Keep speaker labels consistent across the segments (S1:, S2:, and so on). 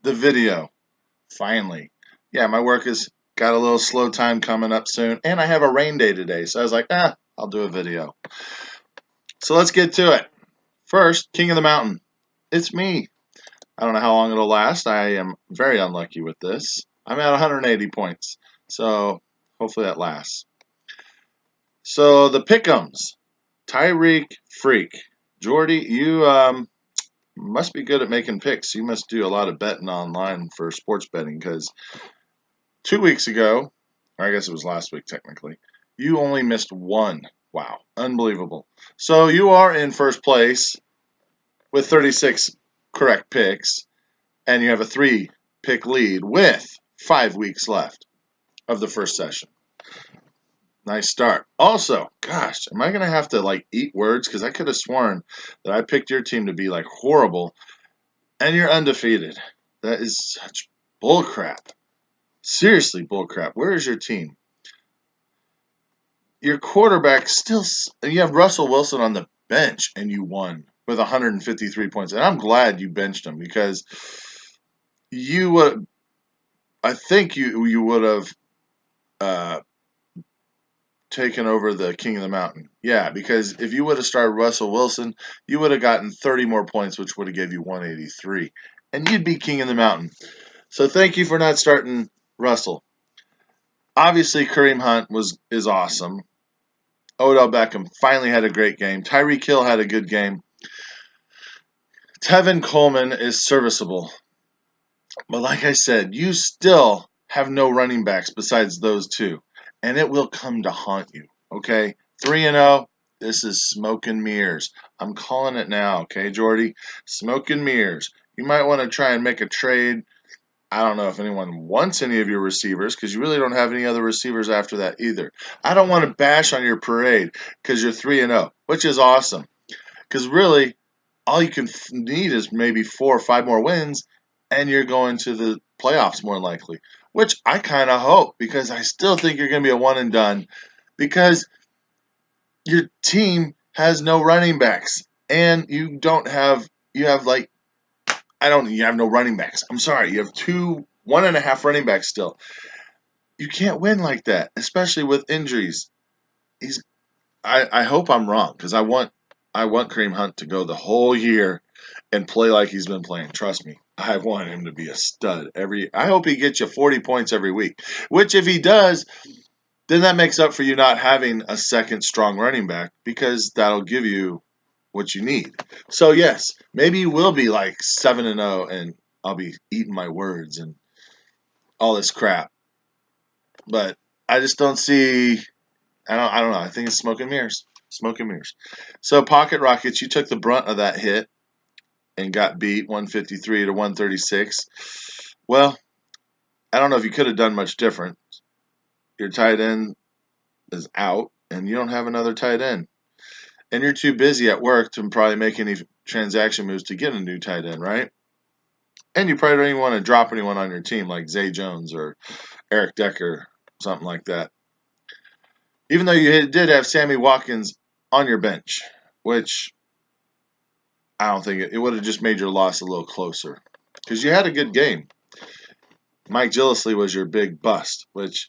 S1: the video. Finally. Yeah, my work has got a little slow time coming up soon, and I have a rain day today, so I was like, I'll do a video. So let's get to it. First, King of the Mountain. It's me. I don't know how long it'll last. I am very unlucky with this. I'm at 180 points, so hopefully that lasts. So the pick'ems. Tyreek Freak. Jordy, you must be good at making picks. You must do a lot of betting online for sports betting because 2 weeks ago, or I guess it was last week technically, you only missed one. Wow, unbelievable. So you are in first place with 36 correct picks, and you have a 3-pick lead with 5 weeks left of the first session. Nice start. Also, gosh, am I going to have to like eat words? Because I could have sworn that I picked your team to be like horrible, and you're undefeated. That is such bullcrap. Seriously, bullcrap. Where is your team? Your quarterback still, you have Russell Wilson on the bench, and you won with 153 points. And I'm glad you benched him because you would, I think you would have taken over the King of the Mountain. Yeah, because if you would have started Russell Wilson, you would have gotten 30 more points, which would have gave you 183, and you'd be King of the Mountain. So thank you for not starting Russell. Obviously, Kareem Hunt is awesome. Odell Beckham finally had a great game. Tyreek Hill had a good game. Tevin Coleman is serviceable. But like I said, you still have no running backs besides those two. And it will come to haunt you. Okay? 3-0. This is smoke and mirrors. I'm calling it now, okay, Jordy? Smoke and mirrors. You might want to try and make a trade. I don't know if anyone wants any of your receivers because you really don't have any other receivers after that either. I don't want to bash on your parade because you're 3-0, which is awesome. Because really, all you can need is maybe 4 or 5 more wins, and you're going to the playoffs more likely, which I kind of hope because I still think you're going to be a one and done because your team has no running backs and you have like you have no running backs. I'm sorry, you have 1.5 running backs still. You can't win like that, especially with injuries. I hope I'm wrong because I want Kareem Hunt to go the whole year and play like he's been playing. Trust me, I want him to be a stud I hope he gets you 40 points every week. Which if he does, then that makes up for you not having a second strong running back because that'll give you what you need. So yes, maybe you will be like 7-0 and I'll be eating my words and all this crap. But I just don't see I don't know. I think it's smoke and mirrors. Smoke and mirrors. So Pocket Rockets, you took the brunt of that hit and got beat 153 to 136. Well, I don't know if you could have done much different. Your tight end is out, and you don't have another tight end. And you're too busy at work to probably make any transaction moves to get a new tight end, right? And you probably don't even want to drop anyone on your team like Zay Jones or Eric Decker, something like that. Even though you did have Sammy Watkins on your bench, which I don't think it would have just made your loss a little closer because you had a good game. Mike Gillislee was your big bust, which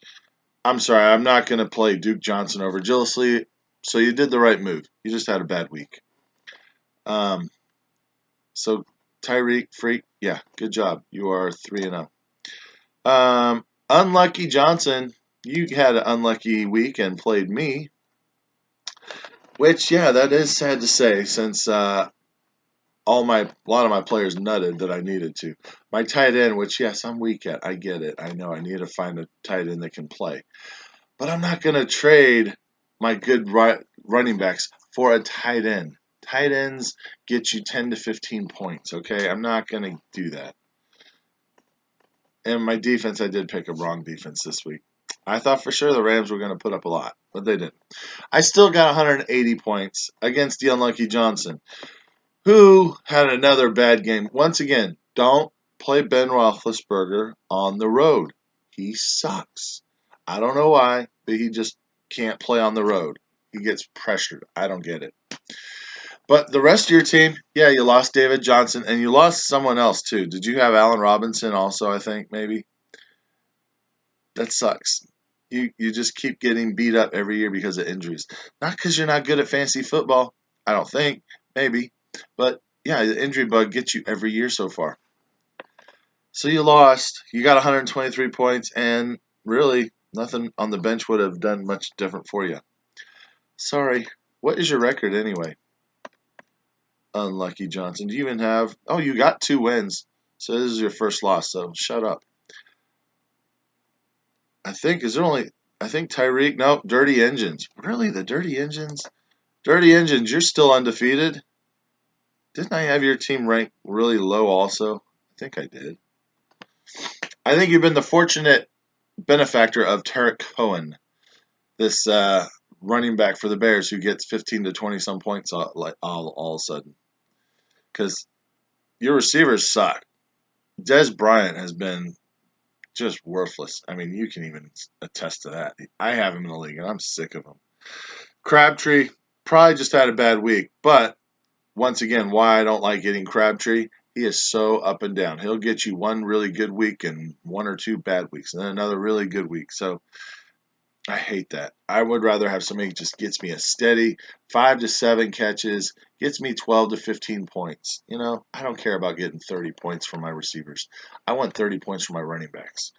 S1: I'm sorry, I'm not going to play Duke Johnson over Gillislee, so you did the right move. You just had a bad week. So Tyreek Freak, yeah, good job. You are 3-0. Unlucky Johnson, you had an unlucky week and played me, which yeah, that is sad to say since a lot of my players nutted that I needed to. My tight end, which yes, I'm weak at. I get it. I know I need to find a tight end that can play. But I'm not going to trade my good running backs for a tight end. Tight ends get you 10 to 15 points, okay? I'm not going to do that. And my defense, I did pick a wrong defense this week. I thought for sure the Rams were going to put up a lot, but they didn't. I still got 180 points against the unlucky Johnson, who had another bad game. Once again, don't play Ben Roethlisberger on the road. He sucks. I don't know why, but he just can't play on the road. He gets pressured. I don't get it. But the rest of your team, yeah, you lost David Johnson and you lost someone else too. Did you have Allen Robinson also, I think, maybe? That sucks. You just keep getting beat up every year because of injuries. Not because you're not good at fantasy football. I don't think. Maybe. But yeah, the injury bug gets you every year so far. So you lost. You got 123 points, and really nothing on the bench would have done much different for you. Sorry. What is your record anyway? Unlucky Johnson. Do you even have? Oh, you got 2 wins. So this is your first loss. So shut up. I think is there only? I think Tyreek. Nope. Dirty Engines. Really, the Dirty Engines? Dirty Engines. You're still undefeated. Didn't I have your team ranked really low? Also, I think I did. I think you've been the fortunate benefactor of Tarek Cohen, this running back for the Bears who gets 15 to 20 some points all of a sudden. Because your receivers suck. Des Bryant has been just worthless. I mean, you can even attest to that. I have him in the league, and I'm sick of him. Crabtree probably just had a bad week, but once again, why I don't like getting Crabtree, he is so up and down. He'll get you one really good week and 1 or 2 bad weeks, and then another really good week. So I hate that. I would rather have somebody who just gets me a steady 5 to 7 catches, gets me 12 to 15 points. You know, I don't care about getting 30 points from my receivers. I want 30 points from my running backs.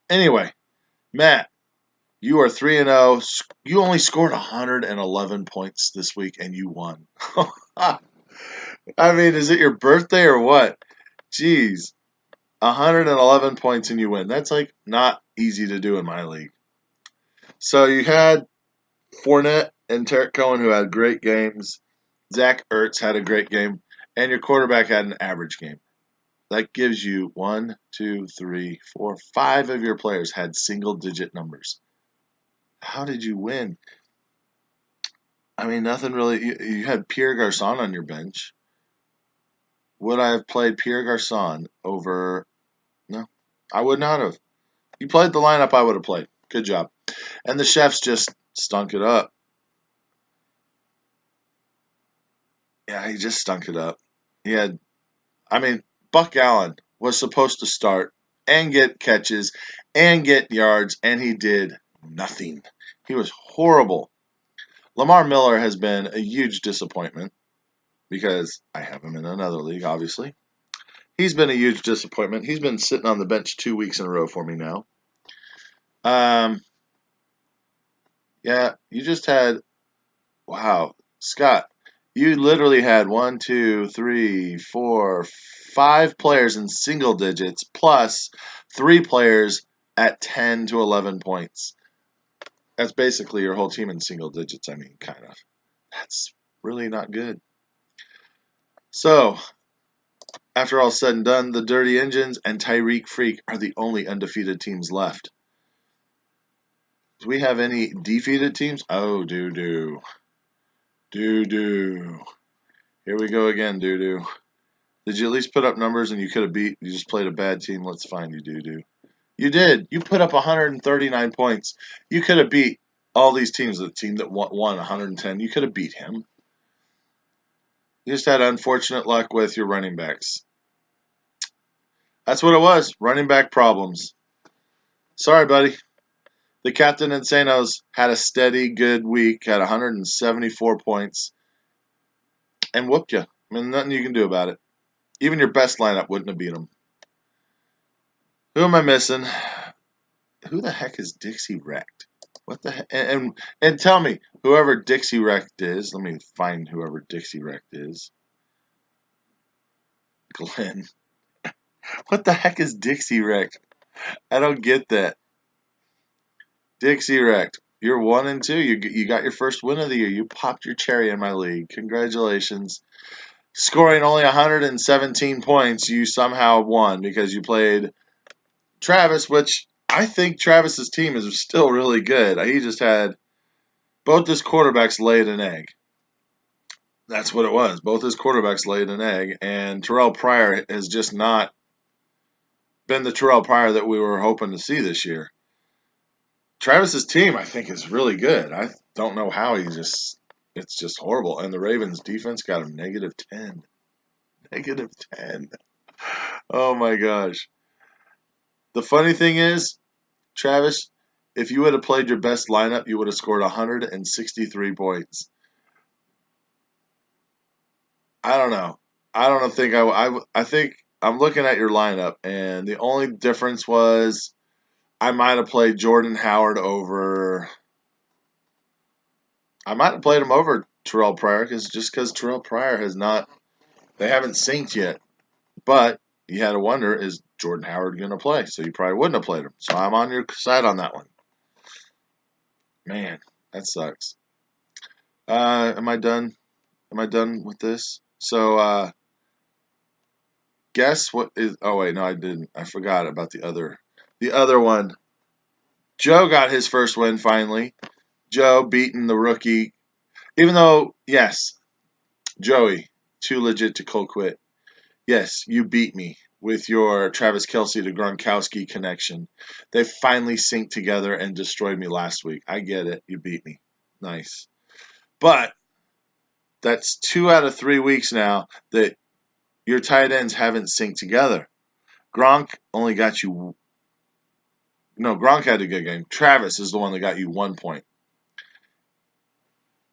S1: Anyway, Matt, you are 3-0. You only scored 111 points this week and you won. I mean, is it your birthday or what? Jeez. 111 points and you win. That's like not easy to do in my league. So you had Fournette and Tarek Cohen, who had great games. Zach Ertz had a great game, and your quarterback had an average game. That gives you 1, 2, 3, 4, 5 of your players had single-digit numbers. How did you win? I mean, nothing really. You had Pierre Garçon on your bench. Would I have played Pierre Garçon over? No, I would not have. You played the lineup I would have played. Good job. And the chefs just stunk it up. Yeah, he just stunk it up. He had, I mean, Buck Allen was supposed to start and get catches and get yards, and he did nothing. He was horrible. Lamar Miller has been a huge disappointment because I have him in another league, obviously. He's been a huge disappointment. He's been sitting on the bench 2 weeks in a row for me now. Um, yeah, you just had, wow, Scott, you literally had 1, 2, 3, 4, 5 players in single digits plus 3 players at 10 to 11 points. That's basically your whole team in single digits, I mean, kind of. That's really not good. So, after all said and done, the Dirty Engines and Tyreek Freak are the only undefeated teams left. Do we have any defeated teams? Oh, doo-doo. Doo-doo. Here we go again, doo-doo. Did you at least put up numbers and you could have beat? You just played a bad team. Let's find you, doo-doo. You did. You put up 139 points. You could have beat all these teams. The team that won 110, you could have beat him. You just had unfortunate luck with your running backs. That's what it was. Running back problems. Sorry, buddy. The Captain Insanos had a steady, good week, had 174 points, and whooped you. I mean, nothing you can do about it. Even your best lineup wouldn't have beat them. Who am I missing? Who the heck is Dixie Wrecked? What the heck? And tell me, whoever Dixie Wrecked is, let me find whoever Dixie Wrecked is. Glenn. What the heck is Dixie Wrecked? I don't get that. Dixie Wrecked. You're 1-2. You got your first win of the year. You popped your cherry in my league. Congratulations. Scoring only 117 points, you somehow won because you played Travis, which I think Travis's team is still really good. He just had both his quarterbacks laid an egg. That's what it was. Both his quarterbacks laid an egg, and Terrell Pryor has just not been the Terrell Pryor that we were hoping to see this year. Travis's team, I think, is really good. I don't know how he just It's just horrible. And the Ravens defense got him -10. -10. Oh my gosh. The funny thing is, Travis, if you would have played your best lineup, you would have scored 163 points. I don't know. I don't think I think I'm looking at your lineup, and the only difference was I might have played Jordan Howard over. I might have played him over Terrell Pryor because Terrell Pryor has not. They haven't synced yet. But you had to wonder, is Jordan Howard going to play? So you probably wouldn't have played him. So I'm on your side on that one. Man, that sucks. Am I done? Am I done with this? So guess what is? Oh wait, no, I didn't. I forgot about the other one. Joe got his first win finally. Joe beating the rookie, even though yes, Joey too legit to cold quit. Yes, you beat me with your Travis Kelce to Gronkowski connection. They finally synced together and destroyed me last week. I get it. You beat me. Nice. But that's 2 out of 3 weeks now that your tight ends haven't synced together. Gronk only got you. No, Gronk had a good game. Travis is the one that got you 1 point.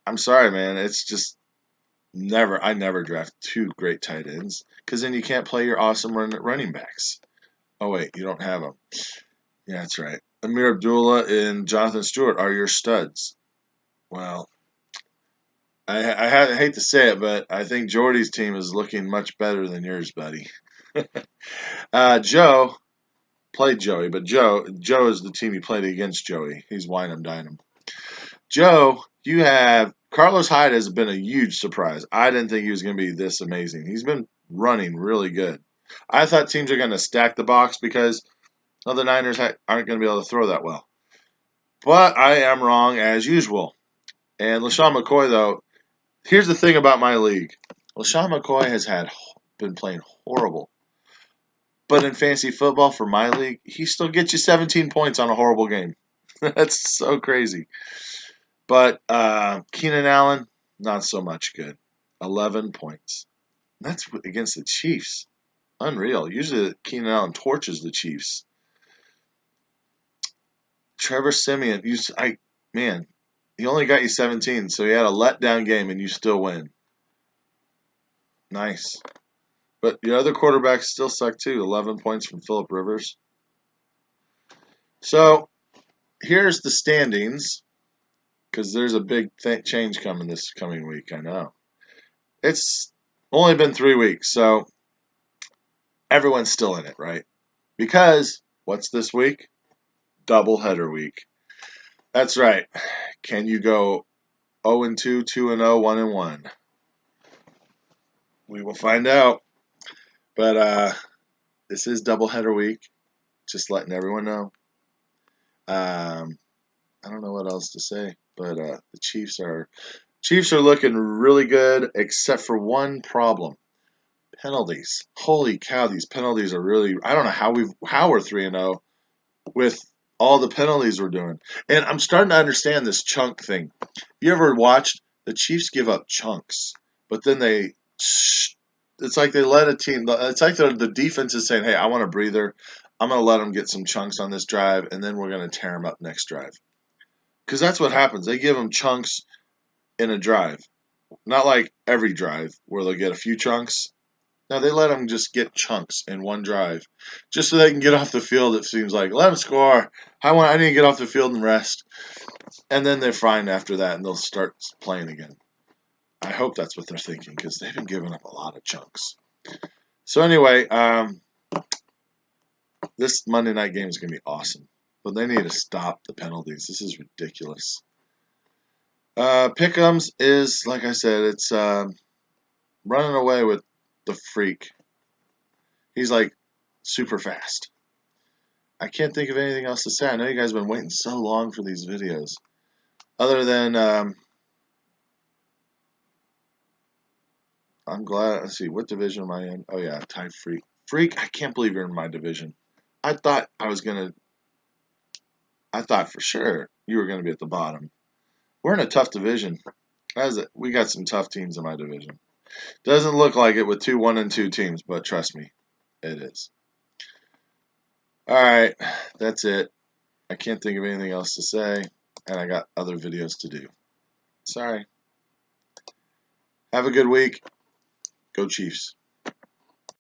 S1: I'm sorry, man. It's just I never draft 2 great tight ends because then you can't play your awesome running backs. Oh, wait, you don't have them. Yeah, that's right. Amir Abdullah and Jonathan Stewart are your studs. Well, I hate to say it, but I think Jordy's team is looking much better than yours, buddy. Joe played Joey, but Joe is the team he played against Joey. He's wine him, dine him. Joe, you have Carlos Hyde has been a huge surprise. I didn't think he was going to be this amazing. He's been running really good. I thought teams are going to stack the box because the Niners aren't going to be able to throw that well. But I am wrong as usual. And LaShawn McCoy, though, here's the thing about my league. LaShawn McCoy has been playing horrible. But in fantasy football for my league, he still gets you 17 points on a horrible game. That's so crazy. But Keenan Allen, not so much good. 11 points. That's against the Chiefs. Unreal. Usually Keenan Allen torches the Chiefs. Trevor Siemian, man, he only got you 17, so he had a letdown game and you still win. Nice. But your other quarterbacks still suck too. 11 points from Phillip Rivers. So here's the standings, because there's a big change coming this coming week. I know. It's only been 3 weeks, so everyone's still in it, right? Because what's this week? Doubleheader week. That's right. Can you go 0-2, 2-0, 1-1? We will find out. But this is doubleheader week. Just letting everyone know. I don't know what else to say, but the Chiefs are looking really good, except for one problem: penalties. Holy cow, these penalties are really. I don't know how we're 3-0 with all the penalties we're doing, and I'm starting to understand this chunk thing. You ever watched the Chiefs give up chunks, but then it's like they let a team. It's like the defense is saying, "Hey, I want a breather. I'm going to let them get some chunks on this drive, and then we're going to tear them up next drive." Because that's what happens. They give them chunks in a drive. Not like every drive where they'll get a few chunks. No, they let them just get chunks in one drive. Just so they can get off the field, it seems like. Let them score. I need to get off the field and rest. And then they're fine after that, and they'll start playing again. I hope that's what they're thinking, because they've been giving up a lot of chunks. So anyway, this Monday night game is going to be awesome. But they need to stop the penalties. This is ridiculous. Pick'ems is, like I said, it's running away with the freak. He's like super fast. I can't think of anything else to say. I know you guys have been waiting so long for these videos. Other than, I'm glad. Let's see, what division am I in? Oh, yeah, Ty Freak. Freak, I can't believe you're in my division. I thought for sure you were going to be at the bottom. We're in a tough division. We got some tough teams in my division. Doesn't look like it with 2 1-2 teams, but trust me, it is. All right, that's it. I can't think of anything else to say, and I got other videos to do. Sorry. Have a good week. Go Chiefs.